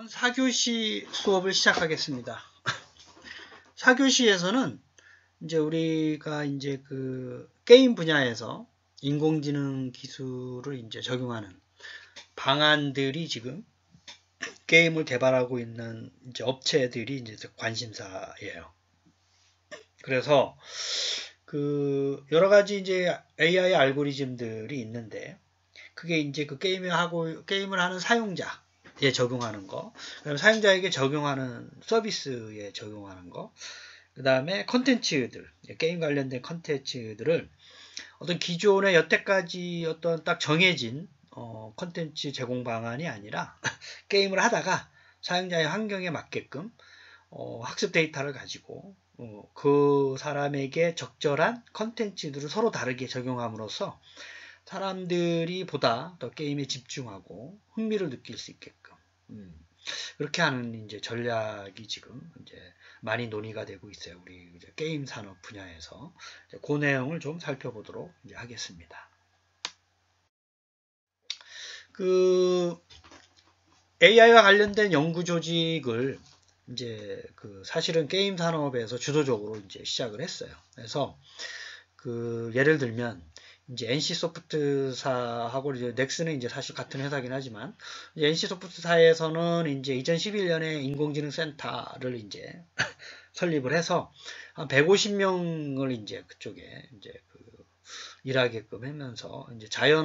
4교시 수업을 시작하겠습니다. 4교시에서는 이제 우리가 이제 그 게임 분야에서 인공지능 기술을 이제 적용하는 방안들이 지금 게임을 개발하고 있는 이제 업체들이 이제 관심사예요. 그래서 그 여러 가지 이제 AI 알고리즘들이 있는데 그게 이제 그 게임을 하는 사용자에 적용하는 거, 그다음에 사용자에게 적용하는 서비스에 적용하는 거, 그 다음에 컨텐츠들, 게임 관련된 컨텐츠들을 어떤 기존의 여태까지 어떤 딱 정해진 컨텐츠 제공 방안이 아니라 게임을 하다가 사용자의 환경에 맞게끔 학습 데이터를 가지고 그 사람에게 적절한 컨텐츠들을 서로 다르게 적용함으로써 사람들이 보다 더 게임에 집중하고 흥미를 느낄 수 있게끔 그렇게 하는 이제 전략이 지금 이제 많이 논의가 되고 있어요. 우리 이제 게임 산업 분야에서 그 내용을 좀 살펴보도록 이제 하겠습니다. 그 AI와 관련된 연구 조직을 이제 그 사실은 게임 산업에서 주도적으로 이제 시작을 했어요. 그래서 그 예를 들면 이제 NC소프트사하고 이제 넥슨은 이제 사실 같은 회사긴 하지만 이제 NC소프트사에서는 이제 2011년에 인공지능 센터를 이제 설립을 해서 한 150명을 이제 그쪽에 이제 그 일하게끔 하면서 이제 자연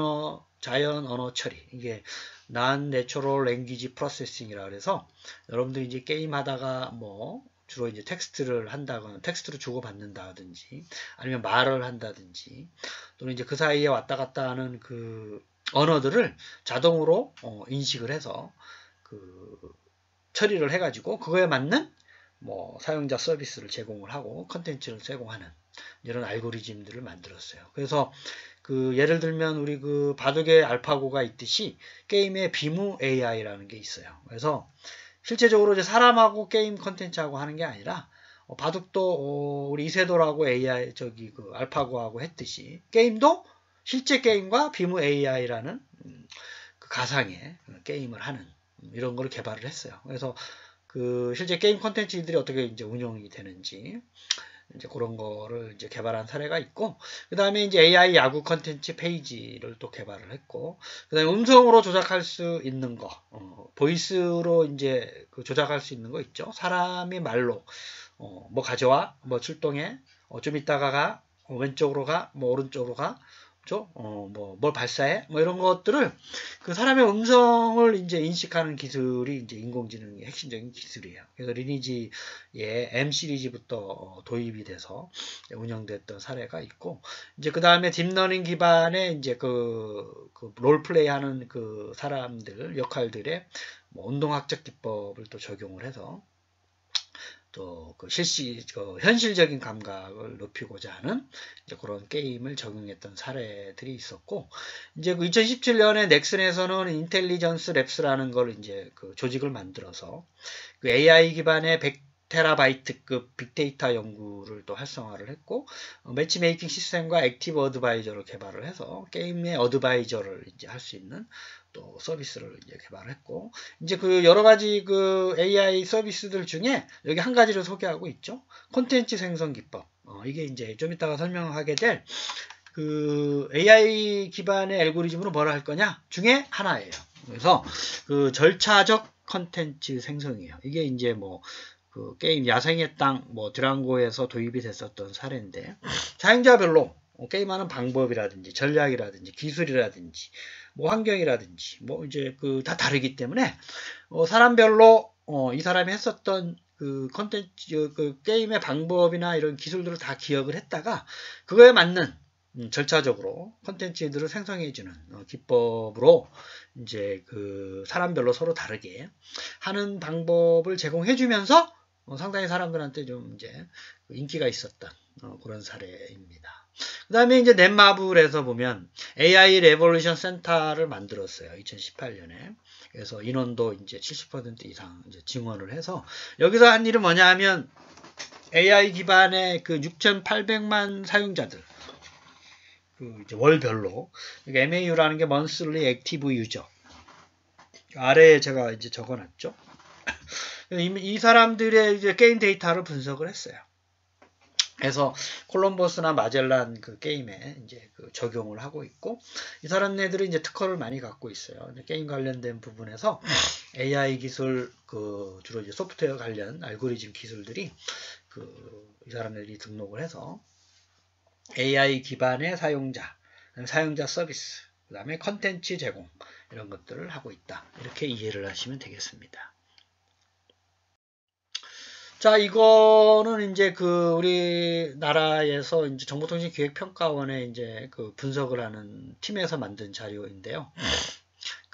언어 처리, 이게 Non-Natural Language Processing이라 그래서 여러분들이 이제 게임 하다가 뭐 주로 이제 텍스트를 한다거나 텍스트를 주고받는다든지 아니면 말을 한다든지 또는 이제 그 사이에 왔다 갔다 하는 그 언어들을 자동으로 인식을 해서 그 처리를 해가지고 그거에 맞는 뭐 사용자 서비스를 제공을 하고 컨텐츠를 제공하는 이런 알고리즘들을 만들었어요. 그래서 그 예를 들면 우리 그 바둑의 알파고가 있듯이 게임의 비무 AI라는 게 있어요. 그래서 실제적으로 이제 사람하고 게임 컨텐츠하고 하는 게 아니라 바둑도 우리 이세돌하고 AI 저기 그 알파고하고 했듯이 게임도 실제 게임과 비무 AI라는 그 가상의 게임을 하는 이런 걸 개발을 했어요. 그래서 그 실제 게임 컨텐츠들이 어떻게 이제 운영이 되는지 이제 그런 거를 이제 개발한 사례가 있고, 그 다음에 이제 AI 야구 컨텐츠 페이지를 또 개발을 했고, 그 다음에 음성으로 조작할 수 있는 거, 보이스로 이제 그 조작할 수 있는 거 있죠. 사람이 말로, 뭐 가져와, 뭐 출동해, 좀 이따가 가, 왼쪽으로 가, 뭐 오른쪽으로 가, 뭘 발사해? 뭐 이런 것들을 그 사람의 음성을 이제 인식하는 기술이 이제 인공지능의 핵심적인 기술이에요. 그래서 리니지의 M 시리즈부터 도입이 돼서 운영됐던 사례가 있고, 이제 그 다음에 딥러닝 기반의 이제 그 롤플레이 하는 그 사람들, 역할들의 뭐 운동학적 기법을 또 적용을 해서 또 그 현실적인 감각을 높이고자 하는 이제 그런 게임을 적용했던 사례들이 있었고, 이제 그 2017년에 넥슨에서는 인텔리전스 랩스라는 걸 이제 그 조직을 만들어서 그 AI 기반의 100테라바이트급 빅데이터 연구를 또 활성화를 했고, 매치메이킹 시스템과 액티브 어드바이저를 개발을 해서 게임의 어드바이저를 이제 할 수 있는 또 서비스를 이제 개발했고, 이제 그 여러 가지 그 AI 서비스들 중에 여기 한 가지를 소개하고 있죠. 콘텐츠 생성 기법. 이게 이제 좀 이따가 설명하게 될 그 AI 기반의 알고리즘으로 뭐라 할 거냐 중에 하나예요. 그래서 그 절차적 콘텐츠 생성이에요. 이게 이제 뭐 그 게임 야생의 땅, 뭐 드랑고에서 도입이 됐었던 사례인데, 사용자별로 게임하는 방법이라든지 전략이라든지 기술이라든지 뭐 환경이라든지 뭐 이제 그 다 다르기 때문에 사람별로 이 사람이 했었던 그 컨텐츠 그 게임의 방법이나 이런 기술들을 다 기억을 했다가 그거에 맞는 절차적으로 컨텐츠들을 생성해주는 기법으로 이제 그 사람별로 서로 다르게 하는 방법을 제공해주면서 상당히 사람들한테 좀 이제 인기가 있었던 그런 사례입니다. 그 다음에 이제 넷마블에서 보면 AI 레볼루션 센터를 만들었어요. 2018년에. 그래서 인원도 이제 70% 이상 이제 증원을 해서 여기서 한 일은 뭐냐 하면 AI 기반의 그 6,800만 사용자들 그 이제 월별로 MAU라는 게 Monthly Active User 아래에 제가 이제 적어놨죠. 이 사람들의 이제 게임 데이터를 분석을 했어요. 그래서 콜럼버스나 마젤란 그 게임에 이제 그 적용을 하고 있고, 이 사람네들이 이제 특허를 많이 갖고 있어요. 게임 관련된 부분에서 AI 기술, 그 주로 이제 소프트웨어 관련 알고리즘 기술들이 이 사람들이 등록을 해서 AI 기반의 사용자 서비스, 그 다음에 컨텐츠 제공, 이런 것들을 하고 있다. 이렇게 이해를 하시면 되겠습니다. 자, 이거는 이제 우리나라에서 이제 정보통신기획평가원에 이제 분석을 하는 팀에서 만든 자료인데요.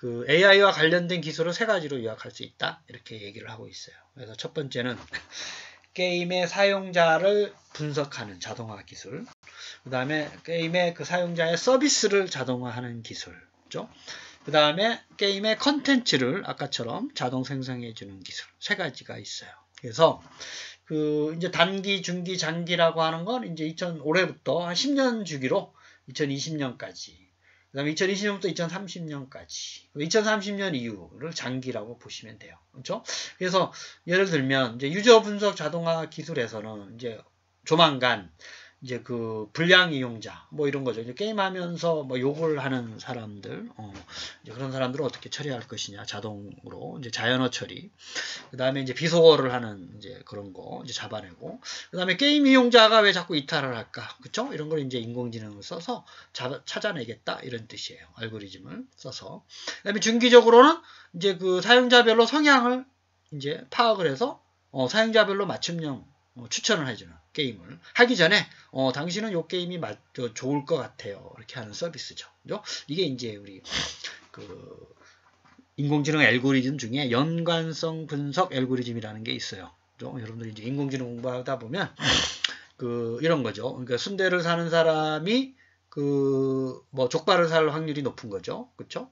AI와 관련된 기술을 세 가지로 요약할 수 있다. 이렇게 얘기를 하고 있어요. 그래서 첫 번째는 게임의 사용자를 분석하는 자동화 기술. 그 다음에 게임의 사용자의 서비스를 자동화하는 기술죠. 그 다음에 게임의 컨텐츠를 아까처럼 자동 생성해주는 기술. 세 가지가 있어요. 그래서 이제 단기, 중기, 장기라고 하는 건 이제 올해부터 한 10년 주기로 2020년까지, 그 다음에 2020년부터 2030년까지, 2030년 이후를 장기라고 보시면 돼요. 그렇죠? 그래서 예를 들면 이제 유저 분석 자동화 기술에서는 이제 조만간 이제 불량 이용자 뭐 이런 거죠. 이제 게임하면서 뭐 욕을 하는 사람들, 이제 그런 사람들을 어떻게 처리할 것이냐, 자동으로 이제 자연어 처리. 그 다음에 이제 비속어를 하는 이제 그런 거 이제 잡아내고. 그 다음에 게임 이용자가 왜 자꾸 이탈을 할까, 그쵸? 이런 걸 이제 인공지능을 써서 찾아내겠다, 이런 뜻이에요. 알고리즘을 써서. 그 다음에 중기적으로는 이제 사용자별로 성향을 이제 파악을 해서 사용자별로 맞춤형 추천을 해주는 게임을 하기 전에 당신은 요 게임이 좋을 것 같아요, 이렇게 하는 서비스죠. 그죠? 이게 이제 우리 인공지능 알고리즘 중에 연관성 분석 알고리즘이라는 게 있어요. 그죠? 여러분들이 이제 인공지능 공부하다 보면 이런 거죠. 그러니까 순대를 사는 사람이 뭐 족발을 살 확률이 높은 거죠. 그쵸?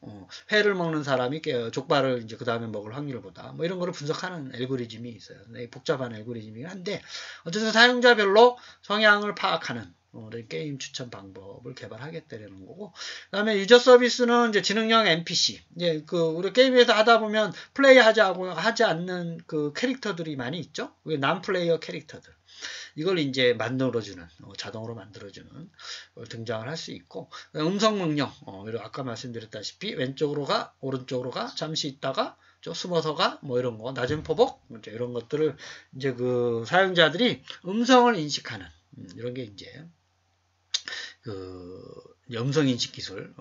회를 먹는 사람이 족발을 이제 그 다음에 먹을 확률보다 뭐 이런 거를 분석하는 알고리즘이 있어요. 복잡한 알고리즘이긴 한데, 어쨌든 사용자별로 성향을 파악하는 게임 추천 방법을 개발하겠다는 거고, 그 다음에 유저 서비스는 이제 지능형 NPC, 이제 우리 게임에서 하다 보면 플레이하지 않는 캐릭터들이 많이 있죠. 남 플레이어 캐릭터들. 이걸 이제 만들어주는, 자동으로 만들어주는 걸 등장을 할 수 있고, 음성 명령, 아까 말씀드렸다시피 왼쪽으로 가, 오른쪽으로 가, 잠시 있다가 숨어서 가, 뭐 이런 거, 낮은 포복, 이런 것들을 이제 사용자들이 음성을 인식하는, 이런 게 이제 음성인식 기술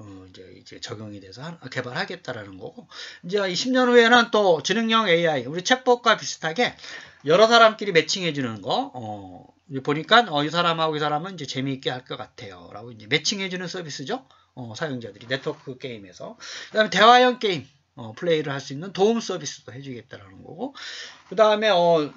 이제 적용이 돼서 개발하겠다라는 거고, 이제 10년 후에는 또 지능형 AI, 우리 챗봇과 비슷하게 여러 사람끼리 매칭해주는 거, 보니까 이 사람하고 이 사람은 이제 재미있게 할 것 같아요라고 이제 매칭해주는 서비스죠. 사용자들이 네트워크 게임에서. 그다음에 대화형 게임 플레이를 할 수 있는 도움 서비스도 해주겠다라는 거고, 그 다음에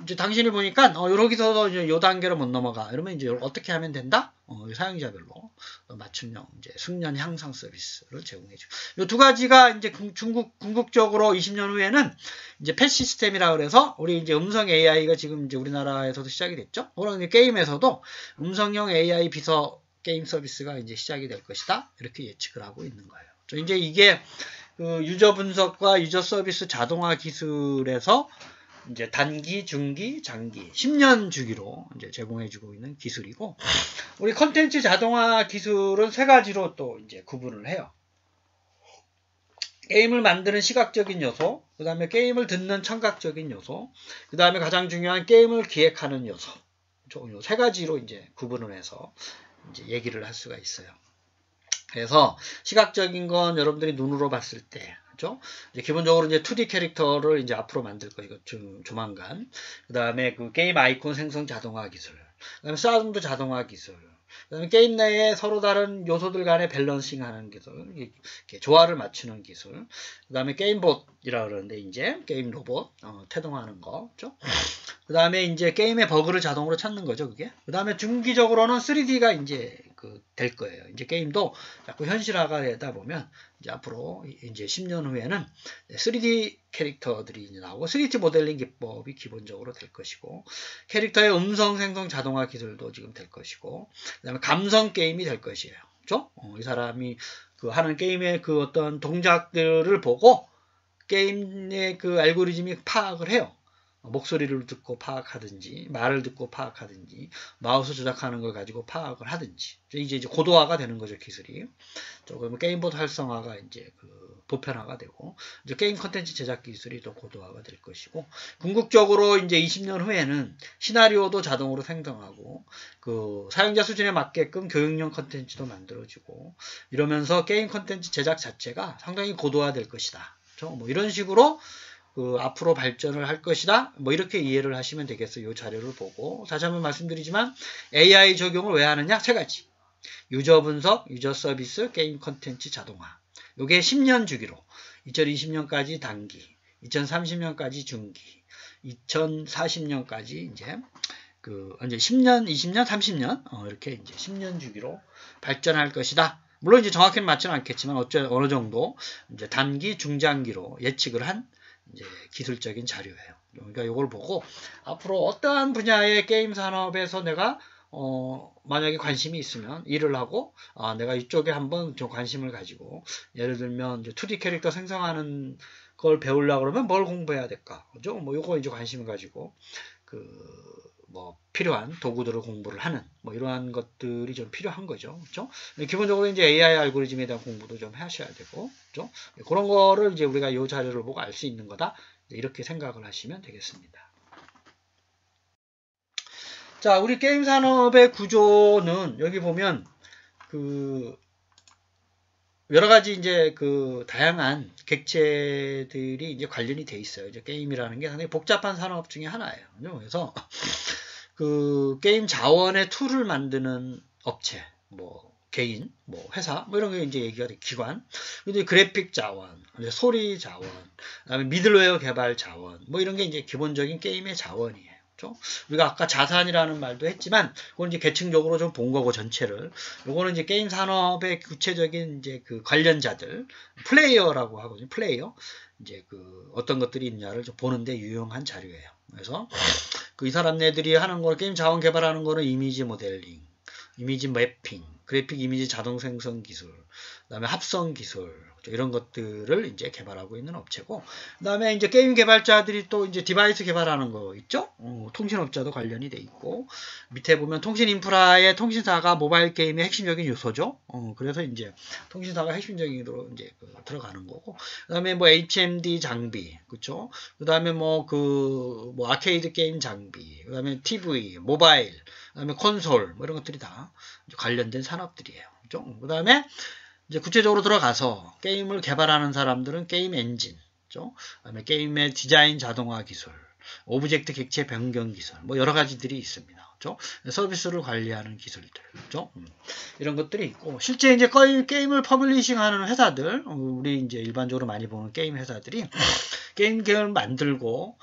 이제 당신이 보니까 여기서도 이제 요 단계로 못 넘어가, 이러면 이제 어떻게 하면 된다? 사용자별로 맞춤형 이제 숙련 향상 서비스를 제공해줘. 요 두 가지가 이제 궁극적으로 20년 후에는 이제 펫 시스템이라 그래서 우리 이제 음성 AI가 지금 이제 우리나라에서도 시작이 됐죠. 그런 게임에서도 음성형 AI 비서 게임 서비스가 이제 시작이 될 것이다, 이렇게 예측을 하고 있는 거예요. 이제 이게 유저 분석과 유저 서비스 자동화 기술에서 이제 단기, 중기, 장기 10년 주기로 이제 제공해주고 있는 기술이고, 우리 컨텐츠 자동화 기술은 세 가지로 또 이제 구분을 해요. 게임을 만드는 시각적인 요소, 그 다음에 게임을 듣는 청각적인 요소, 그 다음에 가장 중요한 게임을 기획하는 요소, 이 세 가지로 이제 구분을 해서 이제 얘기를 할 수가 있어요. 그래서 시각적인 건 여러분들이 눈으로 봤을 때, 그죠? 이제 기본적으로 이제 2D 캐릭터를 이제 앞으로 만들 것이고 조만간. 그 다음에 게임 아이콘 생성 자동화 기술, 그 다음에 사운드 자동화 기술, 그 다음에 게임 내에 서로 다른 요소들 간의 밸런싱 하는 기술, 이렇게 조화를 맞추는 기술, 그 다음에 게임봇이라 그러는데 이제 게임 로봇 태동하는 거, 그죠? 그 다음에 이제 게임의 버그를 자동으로 찾는 거죠, 그게. 그 다음에 중기적으로는 3D가 이제 될 거예요. 이제 게임도 자꾸 현실화가 되다 보면 이제 앞으로 이제 10년 후에는 3D 캐릭터들이 이제 나오고 3D 모델링 기법이 기본적으로 될 것이고, 캐릭터의 음성 생성 자동화 기술도 지금 될 것이고, 그다음에 감성 게임이 될 것이에요. 그렇죠? 이 사람이 하는 게임의 어떤 동작들을 보고 게임의 알고리즘이 파악을 해요. 목소리를 듣고 파악하든지, 말을 듣고 파악하든지, 마우스 조작하는 걸 가지고 파악을 하든지, 이제 고도화가 되는 거죠, 기술이. 조금 게임보드 활성화가 이제 보편화가 되고, 이제 게임 컨텐츠 제작 기술이 더 고도화가 될 것이고, 궁극적으로 이제 20년 후에는 시나리오도 자동으로 생성하고, 사용자 수준에 맞게끔 교육용 컨텐츠도 만들어지고, 이러면서 게임 컨텐츠 제작 자체가 상당히 고도화될 것이다. 뭐 이런 식으로 앞으로 발전을 할 것이다. 뭐 이렇게 이해를 하시면 되겠어요. 이 자료를 보고. 다시 한번 말씀드리지만 AI 적용을 왜 하느냐? 세 가지. 유저 분석, 유저 서비스, 게임 컨텐츠 자동화. 요게 10년 주기로 2020년까지 단기, 2030년까지 중기, 2040년까지 이제 10년, 20년, 30년 이렇게 이제 10년 주기로 발전할 것이다. 물론 이제 정확히는 맞지는 않겠지만 어느 정도 이제 단기, 중장기로 예측을 한 이제 기술적인 자료예요. 그러니까 이걸 보고 앞으로 어떠한 분야의 게임 산업에서 내가 만약에 관심이 있으면 일을 하고 내가 이쪽에 한번 좀 관심을 가지고 예를 들면 이제 2D 캐릭터 생성하는 걸 배우려고 그러면 뭘 공부해야 될까? 그죠? 뭐 요거 이제 관심을 가지고 뭐 필요한 도구들을 공부를 하는 뭐 이러한 것들이 좀 필요한 거죠. 그렇죠? 기본적으로 이제 AI 알고리즘에 대한 공부도 좀 하셔야 되고, 그렇죠? 그런 거를 이제 우리가 이 자료를 보고 알 수 있는 거다. 이렇게 생각을 하시면 되겠습니다. 자, 우리 게임 산업의 구조는 여기 보면 여러 가지 이제 다양한 객체들이 이제 관련이 돼 있어요. 이제 게임이라는 게 상당히 복잡한 산업 중에 하나예요. 그래서 게임 자원의 툴을 만드는 업체, 뭐 개인, 뭐 회사, 뭐 이런 게 이제 얘기가 돼. 기관. 근데 그래픽 자원, 소리 자원, 그다음에 미들웨어 개발 자원, 뭐 이런 게 이제 기본적인 게임의 자원이에요. 우리가 아까 자산이라는 말도 했지만, 그건 이제 계층적으로 좀 본 거고, 전체를. 요거는 이제 게임 산업의 구체적인 이제 관련자들, 플레이어라고 하거든요. 플레이어. 이제 어떤 것들이 있냐를 좀 보는데 유용한 자료예요. 그래서, 이 사람네들이 하는 거, 게임 자원 개발하는 거는 이미지 모델링, 이미지 매핑, 그래픽 이미지 자동 생성 기술, 그 다음에 합성 기술, 이런 것들을 이제 개발하고 있는 업체고, 그 다음에 이제 게임 개발자들이 또 이제 디바이스 개발하는 거 있죠? 통신업자도 관련이 돼 있고, 밑에 보면 통신 인프라의 통신사가 모바일 게임의 핵심적인 요소죠. 그래서 이제 통신사가 핵심적으로 이제 들어가는 거고, 그 다음에 뭐 HMD 장비, 그쵸? 그 다음에 뭐 아케이드 게임 장비, 그 다음에 TV, 모바일, 그 다음에 콘솔, 뭐 이런 것들이 다 관련된 산업들이에요. 그 다음에 이제 구체적으로 들어가서 게임을 개발하는 사람들은 게임 엔진, 그다음에 게임의 디자인 자동화 기술, 오브젝트 객체 변경 기술, 뭐 여러 가지들이 있습니다. 서비스를 관리하는 기술들, 이런 것들이 있고, 실제 이제 게임을 퍼블리싱하는 회사들, 우리 이제 일반적으로 많이 보는 게임 회사들이 게임을 만들고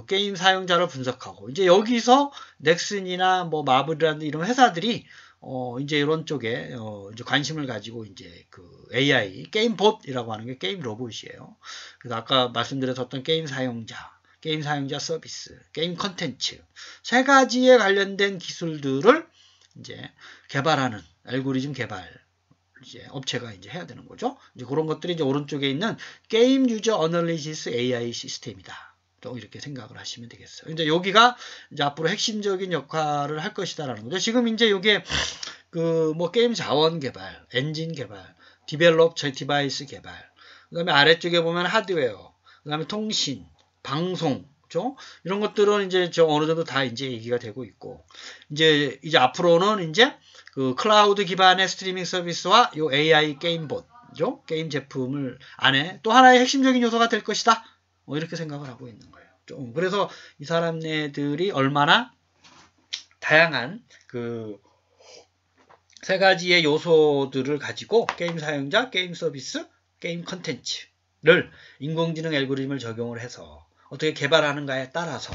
게임 사용자를 분석하고, 이제 여기서 넥슨이나 뭐 마블이라는 이런 회사들이 이제 이런 쪽에 이제 관심을 가지고 이제 AI 게임봇이라고 하는 게 게임 로봇이에요. 그래서 아까 말씀드렸던 게임 사용자 서비스, 게임 컨텐츠 세 가지에 관련된 기술들을 이제 개발하는 알고리즘 개발 이제 업체가 이제 해야 되는 거죠. 이제 그런 것들이 이제 오른쪽에 있는 게임 유저 어널리시스 AI 시스템이다. 또 이렇게 생각을 하시면 되겠어요. 이제 여기가 이제 앞으로 핵심적인 역할을 할 것이다라는 거죠. 지금 이제 이게 뭐 게임 자원 개발, 엔진 개발, 디벨롭 디바이스 개발, 그다음에 아래쪽에 보면 하드웨어, 그다음에 통신, 방송, 그렇죠? 이런 것들은 이제 어느 정도 다 이제 얘기가 되고 있고, 이제 앞으로는 이제 클라우드 기반의 스트리밍 서비스와 요 AI 게임봇, 그죠? 게임 제품을 안에 또 하나의 핵심적인 요소가 될 것이다. 뭐 이렇게 생각을 하고 있는 거예요. 그래서 이 사람네들이 얼마나 다양한 세 가지의 요소들을 가지고 게임 사용자, 게임 서비스, 게임 컨텐츠를 인공지능 알고리즘을 적용을 해서 어떻게 개발하는가에 따라서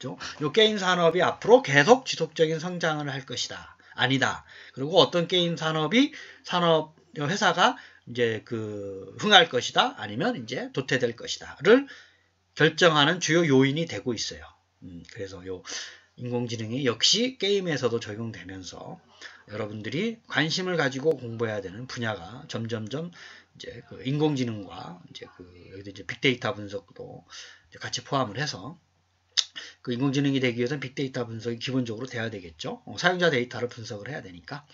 이 게임 산업이 앞으로 계속 지속적인 성장을 할 것이다. 아니다. 그리고 어떤 게임 산업 회사가 이제 흥할 것이다. 아니면 이제 도태될 것이다를 결정하는 주요 요인이 되고 있어요. 그래서 요 인공지능이 역시 게임에서도 적용되면서 여러분들이 관심을 가지고 공부해야 되는 분야가 점점점 이제 인공지능과 이제 여기도 이제 빅데이터 분석도 이제 같이 포함을 해서 그 인공지능이 되기 위해서는 빅데이터 분석이 기본적으로 돼야 되겠죠. 사용자 데이터를 분석을 해야 되니까.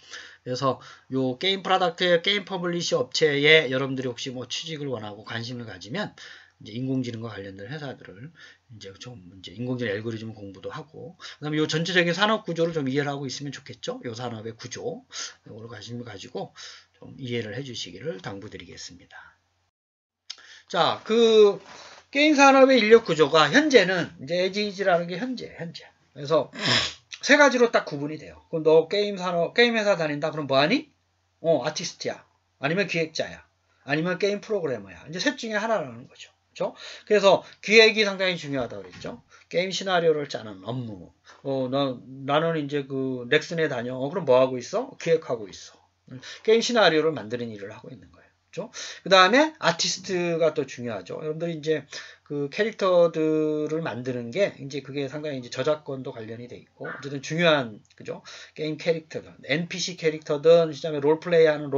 그래서 요 게임 프로덕트, 게임 퍼블리시 업체에 여러분들이 혹시 뭐 취직을 원하고 관심을 가지면 이제 인공지능과 관련된 회사들을 이제 좀 이제 인공지능 알고리즘 공부도 하고, 그다음에 요 전체적인 산업 구조를 좀 이해를 하고 있으면 좋겠죠. 요 산업의 구조, 이걸 관심을 가지고 좀 이해를 해주시기를 당부드리겠습니다. 자, 그 게임 산업의 인력 구조가 현재는 이제 에지이지라는 게 현재. 그래서 세 가지로 딱 구분이 돼요. 그럼 너 게임 산업, 게임 회사 다닌다? 그럼 뭐하니? 아티스트야. 아니면 기획자야. 아니면 게임 프로그래머야. 이제 셋 중에 하나라는 거죠. 그렇죠? 그래서 기획이 상당히 중요하다고 그랬죠. 게임 시나리오를 짜는 업무. 나는 이제 그 넥슨에 다녀. 그럼 뭐 하고 있어? 기획하고 있어. 게임 시나리오를 만드는 일을 하고 있는 거예요. 그렇죠? 그 다음에 아티스트가 또 중요하죠. 여러분들이 이제 그 캐릭터들을 만드는 게 이제 그게 상당히 이제 저작권도 관련이 돼 있고, 어쨌든 중요한, 그죠? 게임 캐릭터든, NPC 캐릭터든, 그다음에 롤플레이하는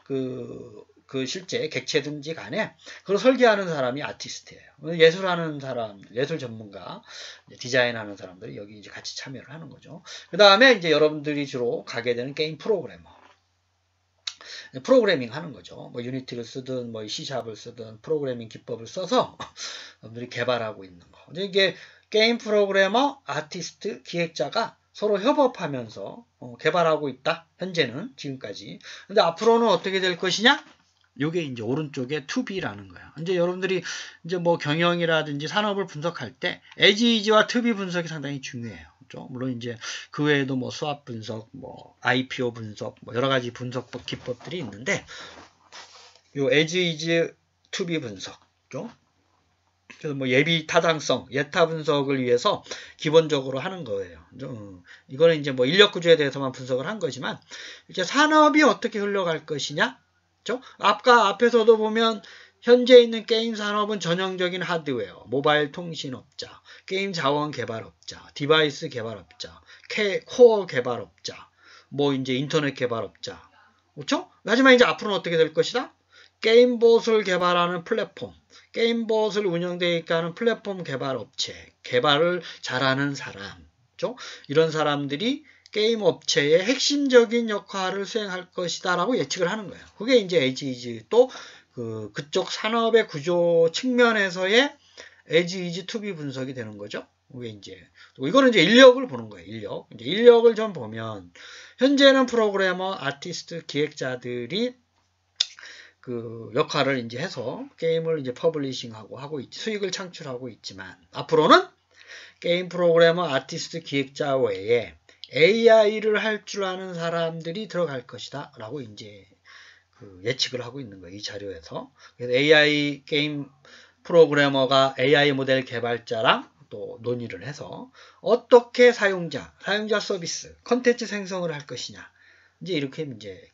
그 실제 객체든지 간에 그걸 설계하는 사람이 아티스트예요. 예술하는 사람, 예술 전문가, 디자인하는 사람들이 여기 이제 같이 참여를 하는 거죠. 그 다음에 이제 여러분들이 주로 가게 되는 게임 프로그래머. 프로그래밍 하는 거죠. 뭐 유니티를 쓰든 뭐 C샵을 쓰든 프로그래밍 기법을 써서 여러분들이 개발하고 있는 거. 이게 게임 프로그래머, 아티스트, 기획자가 서로 협업하면서 개발하고 있다. 현재는 지금까지. 근데 앞으로는 어떻게 될 것이냐? 요게 이제 오른쪽에 투비라는 거예요. 이제 여러분들이 이제 뭐 경영이라든지 산업을 분석할 때 에지이지와 투비 분석이 상당히 중요해요. 그렇죠? 물론 이제 그 외에도 뭐 수압 분석, 뭐 IPO 분석, 뭐 여러 가지 분석법 기법들이 있는데 요 에지이지 투비 분석, 그렇죠? 그래서 뭐 예비 타당성, 예타 분석을 위해서 기본적으로 하는 거예요. 이거는 이제 뭐 인력 구조에 대해서만 분석을 한 거지만 이제 산업이 어떻게 흘러갈 것이냐? 그렇죠? 아까 앞에서도 보면 현재 있는 게임 산업은 전형적인 하드웨어, 모바일 통신업자, 게임 자원 개발업자, 디바이스 개발업자, 코어 개발업자, 뭐 이제 인터넷 개발업자, 그렇죠? 하지만 이제 앞으로는 어떻게 될 것이다? 게임봇을 개발하는 플랫폼, 게임봇을 운영되게 하는 플랫폼 개발업체, 개발을 잘하는 사람, 그렇죠? 이런 사람들이 게임 업체의 핵심적인 역할을 수행할 것이다라고 예측을 하는 거예요. 그게 이제 에지이지 또 그쪽 산업의 구조 측면에서의 에지이지 투비 분석이 되는 거죠. 이게 이제 이거는 이제 인력을 보는 거예요. 인력을 좀 보면 현재는 프로그래머, 아티스트, 기획자들이 그 역할을 이제 해서 게임을 이제 퍼블리싱하고 수익을 창출하고 있지만 앞으로는 게임 프로그래머, 아티스트, 기획자 외에 AI를 할 줄 아는 사람들이 들어갈 것이다 라고 이제 예측을 하고 있는 거예요. 이 자료에서. 그래서 AI 게임 프로그래머가 AI 모델 개발자랑 또 논의를 해서 어떻게 사용자 서비스, 컨텐츠 생성을 할 것이냐. 이제 이렇게 이제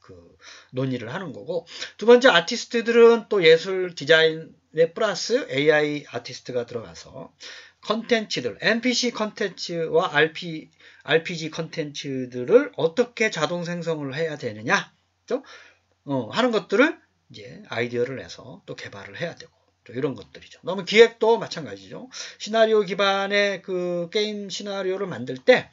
논의를 하는 거고, 두 번째 아티스트들은 또 예술 디자인에 플러스 AI 아티스트가 들어가서 컨텐츠들, NPC 컨텐츠와 RPG 컨텐츠들을 어떻게 자동 생성을 해야 되느냐, 그렇죠? 하는 것들을 이제 아이디어를 내서 또 개발을 해야 되고, 이런 것들이죠. 너무 기획도 마찬가지죠. 시나리오 기반의 그 게임 시나리오를 만들 때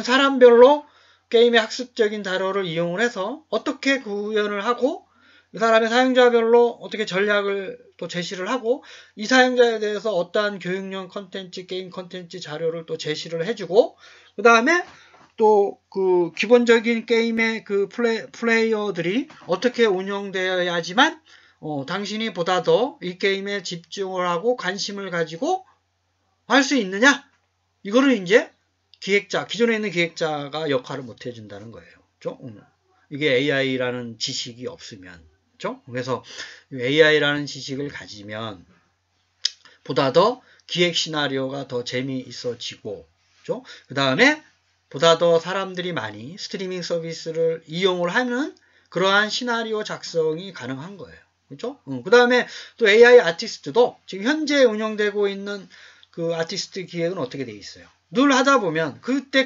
사람별로 게임의 학습적인 자료를 이용을 해서 어떻게 구현을 하고 그 사람의 사용자별로 어떻게 전략을 또 제시를 하고 이 사용자에 대해서 어떠한 교육용 컨텐츠, 게임 컨텐츠 자료를 또 제시를 해주고 그 다음에 또 그 기본적인 게임의 그 플레이어들이 어떻게 운영되어야지만 당신이 보다 더 이 게임에 집중을 하고 관심을 가지고 할 수 있느냐? 이거를 이제 기존에 있는 기획자가 역할을 못 해준다는 거예요. 그렇죠? 이게 AI라는 지식이 없으면, 그렇죠? 그래서 AI라는 지식을 가지면 보다 더 기획 시나리오가 더 재미있어지고, 그렇죠? 그 다음에 보다 더 사람들이 많이 스트리밍 서비스를 이용을 하는 그러한 시나리오 작성이 가능한 거예요. 그렇죠? 그 다음에 또 AI 아티스트도 지금 현재 운영되고 있는 그 아티스트 기획은 어떻게 돼 있어요? 늘 하다 보면 그때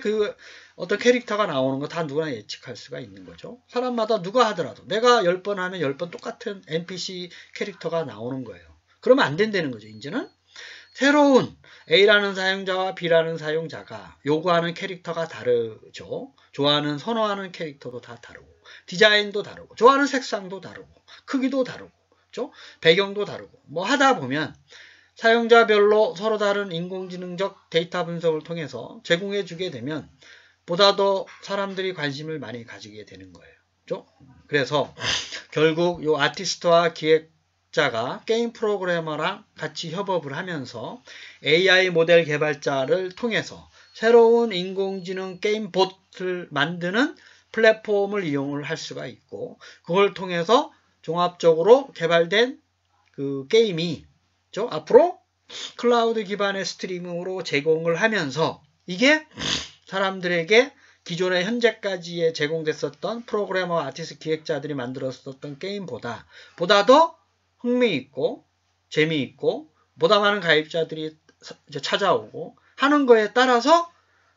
어떤 캐릭터가 나오는 거 다 누구나 예측할 수가 있는 거죠. 사람마다 누가 하더라도 내가 10번 하면 10번 똑같은 NPC 캐릭터가 나오는 거예요. 그러면 안 된다는 거죠. 이제는 새로운 A라는 사용자와 B라는 사용자가 요구하는 캐릭터가 다르죠. 좋아하는 선호하는 캐릭터도 다 다르고 디자인도 다르고 좋아하는 색상도 다르고 크기도 다르고 그렇죠? 배경도 다르고 뭐 하다 보면 사용자별로 서로 다른 인공지능적 데이터 분석을 통해서 제공해 주게 되면 보다 더 사람들이 관심을 많이 가지게 되는 거예요. 그렇죠? 그래서 결국 요 아티스트와 기획자가 게임 프로그래머랑 같이 협업을 하면서 AI 모델 개발자를 통해서 새로운 인공지능 게임 봇을 만드는 플랫폼을 이용을 할 수가 있고 그걸 통해서 종합적으로 개발된 그 게임이 앞으로 클라우드 기반의 스트리밍으로 제공을 하면서 이게 사람들에게 기존에 현재까지에 제공됐었던 프로그래머, 아티스트, 기획자들이 만들었었던 게임보다 더 흥미있고 재미있고 보다 많은 가입자들이 이제 찾아오고 하는 거에 따라서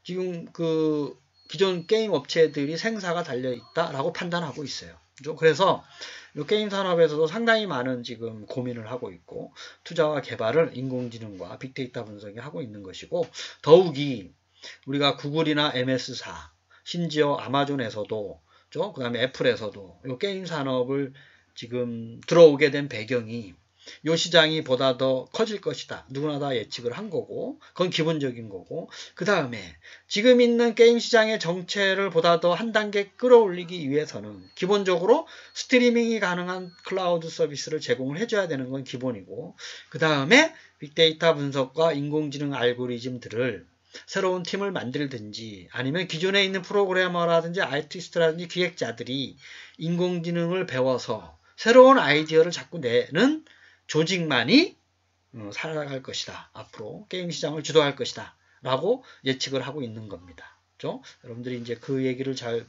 지금 그 기존 게임 업체들이 생사가 달려있다라고 판단하고 있어요. 그래서 이 게임 산업에서도 상당히 많은 지금 고민을 하고 있고 투자와 개발을 인공지능과 빅데이터 분석이 하고 있는 것이고 더욱이 우리가 구글이나 MS사 심지어 아마존에서도 그 다음에 애플에서도 이 게임 산업을 지금 들어오게 된 배경이 이 시장이 보다 더 커질 것이다. 누구나 다 예측을 한 거고 그건 기본적인 거고 그 다음에 지금 있는 게임 시장의 정체를 보다 더 한 단계 끌어올리기 위해서는 기본적으로 스트리밍이 가능한 클라우드 서비스를 제공을 해줘야 되는 건 기본이고 그 다음에 빅데이터 분석과 인공지능 알고리즘들을 새로운 팀을 만들든지 아니면 기존에 있는 프로그래머라든지 아티스트라든지 기획자들이 인공지능을 배워서 새로운 아이디어를 자꾸 내는 조직만이 살아갈 것이다. 앞으로 게임 시장을 주도할 것이다. 라고 예측을 하고 있는 겁니다. 그렇죠? 여러분들이 이제 그 얘기를 잘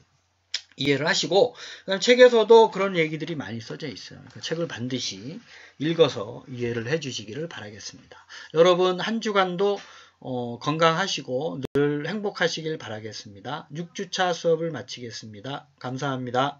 이해를 하시고 그다음 책에서도 그런 얘기들이 많이 써져 있어요. 그 책을 반드시 읽어서 이해를 해주시기를 바라겠습니다. 여러분 한 주간도 건강하시고 늘 행복하시길 바라겠습니다. 6주차 수업을 마치겠습니다. 감사합니다.